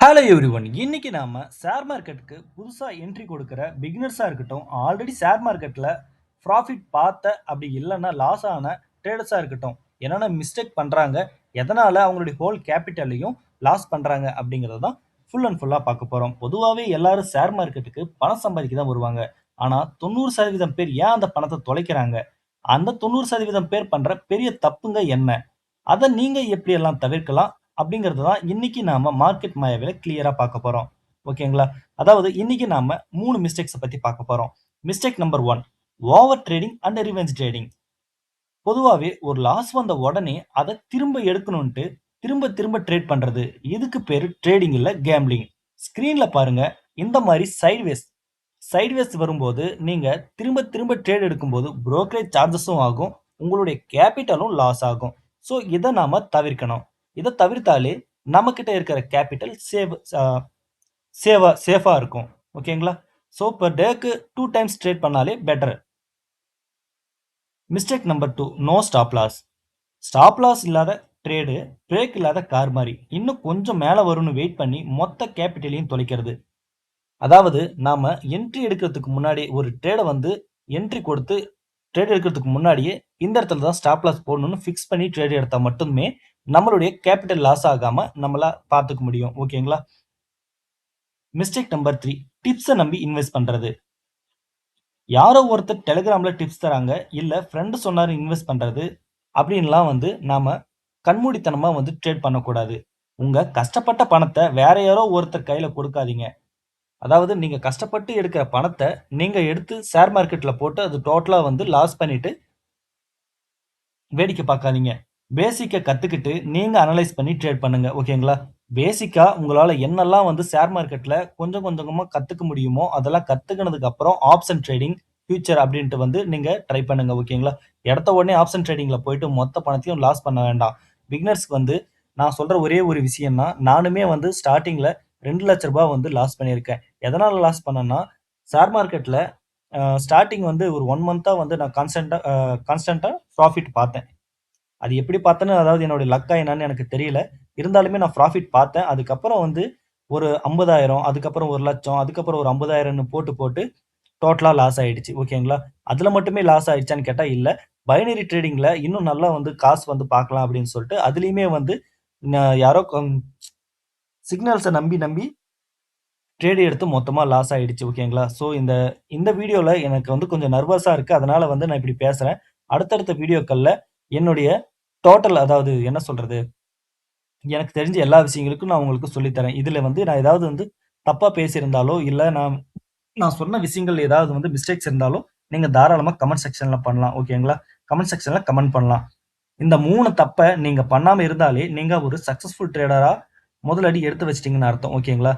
Hello everyone. இன்னைக்கு நாம share மார்க்கெட்டுக்கு புதுசா என்ட்ரி கொடுக்கிற பிகினர்ஸா இருக்கட்டும், ஆல்ரெடி ஷேர் மார்க்கெட்ல ப்ராஃபிட் பார்த்த அப்படி இல்லைன்னா லாஸ் ஆன ட்ரேடர்ஸா இருக்கட்டும், என்னென்ன மிஸ்டேக் பண்றாங்க, எதனால அவங்களுடைய ஹோல் கேபிட்டலையும் லாஸ் பண்றாங்க அப்படிங்கறத தான் ஃபுல் அண்ட் ஃபுல்லா பார்க்க போறோம். பொதுவாவே எல்லாரும் ஷேர் மார்க்கெட்டுக்கு பணம் சம்பாதிக்க தான் வருவாங்க. ஆனா 90% பேர் ஏன் அந்த பணத்தை தொலைக்கிறாங்க? அந்த 90% பேர் பண்ற பெரிய தப்புங்க என்ன? அத நீங்க எப்படியெல்லாம் தவிர்க்கலாம்? அப்படிங்கிறது தான் இன்னைக்கு நாம மார்க்கெட் மாயாவில கிளியரா பார்க்க போறோம். ஓகேங்களா? அதாவது இன்னைக்கு நாம 3 மிஸ்டேக்ஸ பத்தி பார்க்க போறோம். Mistake number 1, over trading and revenge trading. பொதுவாவே ஒரு லாஸ் வந்த உடனே அத திரும்ப எடுக்கணும்ன்ட்டு திரும்ப திரும்ப ட்ரேட் பண்றது. இதுக்கு பேரு ட்ரேடிங் இல்ல கேம்பிளிங். ஸ்கிரீன்ல பாருங்க. இந்த மாதிரி சைட்வேஸ் வரும்போது நீங்க திரும்ப திரும்ப ட்ரேட் எடுக்கும்போது புரோக்கரேஜ் சார்ஜஸும் ஆகும். உங்களுடைய கேபிட்டலும் லாஸ் ஆகும். ஸோ இதை நாம தவிர்க்கணும். இதை தவிர்த்தாலே நம்ம கிட்ட இருக்கிற கேபிட்டல் சேஃபா இருக்கும். ஓகேங்களா? ஸோ பர் டேக்கு 2 டைம்ஸ் ட்ரேட் பண்ணாலே better. Mistake number 2, no stop loss. Stop loss இல்லாத ட்ரேடு பிரேக் இல்லாத கார் மாதிரி. இன்னும் கொஞ்சம் மேலே வரும்னு வெயிட் பண்ணி மொத்த கேபிட்டலையும் தொலைக்கிறது. அதாவது நாம என்ட்ரி எடுக்கிறதுக்கு முன்னாடி ஒரு ட்ரேடை வந்து என்ட்ரி கொடுத்து ட்ரேட் எடுக்கிறதுக்கு முன்னாடியே இந்த இடத்துல தான் ஸ்டாப் லாஸ் போடணும்னு ஃபிக்ஸ் பண்ணி ட்ரேட் எடுத்தா மட்டுமே நம்மளுடைய கேபிட்டல் லாஸ் ஆகாம நம்மள பார்த்துக்க முடியும். ஓகேங்களா? மிஸ்டேக் நம்பர் 3, டிப்ஸை நம்பி இன்வெஸ்ட் பண்றது. யாரோ ஒருத்தர் டெலிகிராம்ல டிப்ஸ் தராங்க, இல்ல ஃப்ரெண்டு சொன்னாரு இன்வெஸ்ட் பண்றது அப்படின்லாம் வந்து நாம கண்மூடித்தனமா வந்து ட்ரேட் பண்ணக்கூடாது. உங்க கஷ்டப்பட்ட பணத்தை வேற யாரோ ஒருத்தர் கையில கொடுக்காதீங்க. அதாவது நீங்க கஷ்டப்பட்டு எடுக்கிற பணத்தை நீங்க எடுத்து ஷேர் மார்க்கெட்ல போட்டு அது டோட்டலா வந்து லாஸ் பண்ணிட்டு வேடிக்கை பார்க்காதீங்க. பேசிக்கை கத்துக்கிட்டு நீங்க அனலைஸ் பண்ணி ட்ரேட் பண்ணுங்க. ஓகேங்களா? பேசிக்கா உங்களால என்னெல்லாம் வந்து ஷேர் மார்க்கெட்ல கொஞ்சம் கொஞ்சமா கத்துக்க முடியுமோ அதெல்லாம் கத்துக்கினதுக்கு அப்புறம் ஆப்ஷன் ட்ரேடிங், ஃபியூச்சர் அப்படின்ட்டு வந்து நீங்க ட்ரை பண்ணுங்க. ஓகேங்களா? எடுத்த உடனே ஆப்ஷன் ட்ரேடிங்ல போயிட்டு மொத்த பணத்தையும் லாஸ் பண்ண வேண்டாம். பிகினர்ஸ்க்கு வந்து நான் சொல்ற ஒரே ஒரு விஷயம் தான், நானுமே வந்து ஸ்டார்டிங்ல 2 லட்ச ரூபாய் வந்து லாஸ் பண்ணியிருக்கேன். எதனால லாஸ் பண்ணேன்னா, ஷேர் மார்க்கெட்ல ஸ்டார்டிங் வந்து ஒரு 1 மந்த்தா வந்து நான் கான்ஸ்டன்ட்டா ப்ராஃபிட் பார்த்தேன். அது எப்படி பார்த்தேன்னு, அதாவது என்னோட லக்கா என்னன்னு எனக்கு தெரியல. இருந்தாலுமே நான் ப்ராஃபிட் பார்த்தேன். அதுக்கப்புறம் வந்து ஒரு 50,000, அதுக்கப்புறம் 1,00,000, அதுக்கப்புறம் ஒரு 50,000ன்னு போட்டு போட்டு டோட்டலா லாஸ் ஆயிடுச்சு. ஓகேங்களா? அதுல மட்டுமே லாஸ் ஆயிடுச்சான்னு கேட்டா இல்ல. பைனரி ட்ரேடிங்ல இன்னும் நல்லா வந்து காசு வந்து பார்க்கலாம் அப்படின்னு சொல்லிட்டு அதுலயுமே வந்து யாரோ சிக்னல்ஸை நம்பி நம்பி ட்ரேட் எடுத்து மொத்தமா லாஸ் ஆயிடுச்சு. ஓகேங்களா? ஸோ இந்த இந்த வீடியோல எனக்கு வந்து கொஞ்சம் நர்வஸா இருக்கு. அதனால வந்து நான் இப்படி பேசுறேன். அடுத்தடுத்த வீடியோக்கள்ல என்னுடைய டோட்டல், அதாவது என்ன சொல்றது, எனக்கு தெரிஞ்ச எல்லா விஷயங்களுக்கும் நான் உங்களுக்கு சொல்லி தரேன். இதுல வந்து நான் ஏதாவது வந்து தப்பா பேசியிருந்தாலோ, இல்ல நான் நான் சொன்ன விஷயங்கள் ஏதாவது வந்து மிஸ்டேக்ஸ் இருந்தாலும் நீங்க தாராளமா கமெண்ட் செக்ஷன்ல பண்ணலாம். ஓகேங்களா? கமெண்ட் செக்ஷன்ல கமெண்ட் பண்ணலாம். இந்த 3 தப்ப நீங்க பண்ணாம இருந்தாலே நீங்க ஒரு சக்சஸ்ஃபுல் ட்ரேடரா முதல் அடி எடுத்து வச்சிட்டீங்கன்னு அர்த்தம். ஓகேங்களா?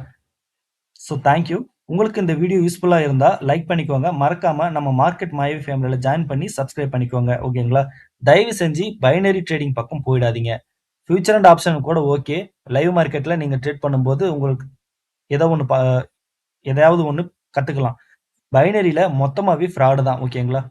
So thank you. உங்களுக்கு இந்த வீடியோ யூஸ்ஃபுல்லா இருந்தா லைக் பண்ணிக்கோங்க. மறக்காம நம்ம மார்க்கெட் மாயவி ஃபேமிலியில ஜாயின் பண்ணி சப்ஸ்கிரைப் பண்ணிக்கோங்க. ஓகேங்களா? தயவு செஞ்சு பைனரி ட்ரேடிங் பக்கம் போயிடாதீங்க. ஃபியூச்சர் அண்ட் ஆப்ஷன் கூட ஓகே. லைவ் மார்க்கெட்ல நீங்க ட்ரேட் பண்ணும்போது உங்களுக்கு ஏதோ ஒண்ணு எதையாவது ஒண்ணு கத்துக்கலாம். பைனரியில மொத்தமாவே ஃப்ராடு தான். ஓகேங்களா?